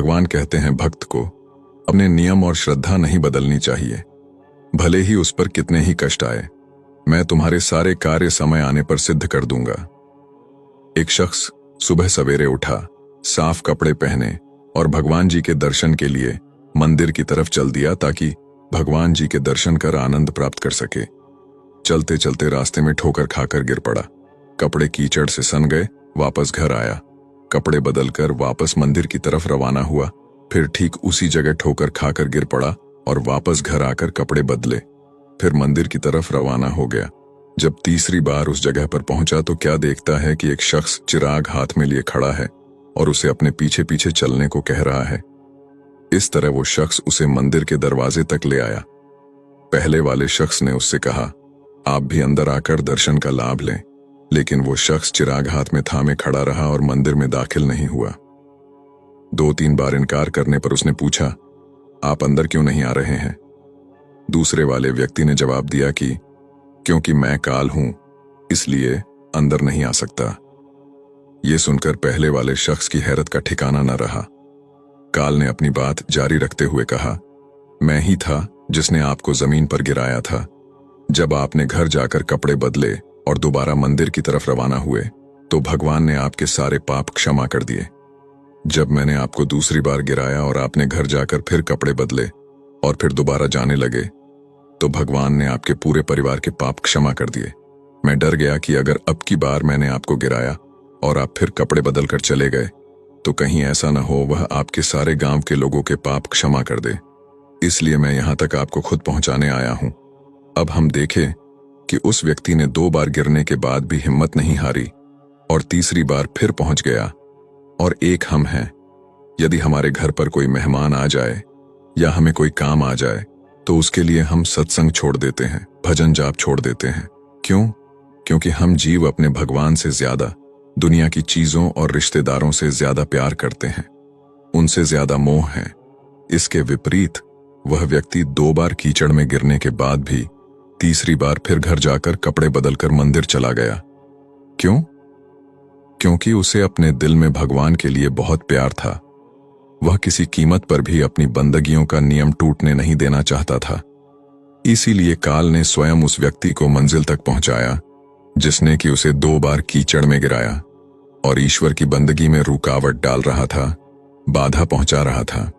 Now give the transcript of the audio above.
भगवान कहते हैं भक्त को अपने नियम और श्रद्धा नहीं बदलनी चाहिए, भले ही उस पर कितने ही कष्ट आए। मैं तुम्हारे सारे कार्य समय आने पर सिद्ध कर दूंगा। एक शख्स सुबह सवेरे उठा, साफ कपड़े पहने और भगवान जी के दर्शन के लिए मंदिर की तरफ चल दिया ताकि भगवान जी के दर्शन कर आनंद प्राप्त कर सके। चलते चलते रास्ते में ठोकर खाकर गिर पड़ा। कपड़े कीचड़ से सन गए। वापस घर आया, कपड़े बदलकर वापस मंदिर की तरफ रवाना हुआ। फिर ठीक उसी जगह ठोकर खाकर गिर पड़ा और वापस घर आकर कपड़े बदले, फिर मंदिर की तरफ रवाना हो गया। जब तीसरी बार उस जगह पर पहुंचा तो क्या देखता है कि एक शख्स चिराग हाथ में लिए खड़ा है और उसे अपने पीछे पीछे चलने को कह रहा है। इस तरह वो शख्स उसे मंदिर के दरवाजे तक ले आया। पहले वाले शख्स ने उससे कहा, आप भी अंदर आकर दर्शन का लाभ लें, लेकिन वो शख्स चिराग हाथ में थामे खड़ा रहा और मंदिर में दाखिल नहीं हुआ। 2-3 बार इनकार करने पर उसने पूछा, आप अंदर क्यों नहीं आ रहे हैं? दूसरे वाले व्यक्ति ने जवाब दिया कि क्योंकि मैं काल हूं, इसलिए अंदर नहीं आ सकता। ये सुनकर पहले वाले शख्स की हैरत का ठिकाना न रहा। काल ने अपनी बात जारी रखते हुए कहा, मैं ही था जिसने आपको जमीन पर गिराया था। जब आपने घर जाकर कपड़े बदले और दोबारा मंदिर की तरफ रवाना हुए तो भगवान ने आपके सारे पाप क्षमा कर दिए। जब मैंने आपको दूसरी बार गिराया और आपने घर जाकर फिर कपड़े बदले और फिर दोबारा जाने लगे तो भगवान ने आपके पूरे परिवार के पाप क्षमा कर दिए। मैं डर गया कि अगर अब की बार मैंने आपको गिराया और आप फिर कपड़े बदल कर चले गए तो कहीं ऐसा न हो वह आपके सारे गांव के लोगों के पाप क्षमा कर दे, इसलिए मैं यहां तक आपको खुद पहुंचाने आया हूं। अब हम देखें कि उस व्यक्ति ने 2 बार गिरने के बाद भी हिम्मत नहीं हारी और तीसरी बार फिर पहुंच गया। और एक हम हैं, यदि हमारे घर पर कोई मेहमान आ जाए या हमें कोई काम आ जाए तो उसके लिए हम सत्संग छोड़ देते हैं, भजन जाप छोड़ देते हैं। क्यों? क्योंकि हम जीव अपने भगवान से ज्यादा दुनिया की चीजों और रिश्तेदारों से ज्यादा प्यार करते हैं, उनसे ज्यादा मोह है। इसके विपरीत वह व्यक्ति 2 बार कीचड़ में गिरने के बाद भी तीसरी बार फिर घर जाकर कपड़े बदलकर मंदिर चला गया। क्यों? क्योंकि उसे अपने दिल में भगवान के लिए बहुत प्यार था। वह किसी कीमत पर भी अपनी बंदगियों का नियम टूटने नहीं देना चाहता था। इसीलिए काल ने स्वयं उस व्यक्ति को मंजिल तक पहुंचाया जिसने कि उसे 2 बार कीचड़ में गिराया और ईश्वर की बंदगी में रुकावट डाल रहा था, बाधा पहुंचा रहा था।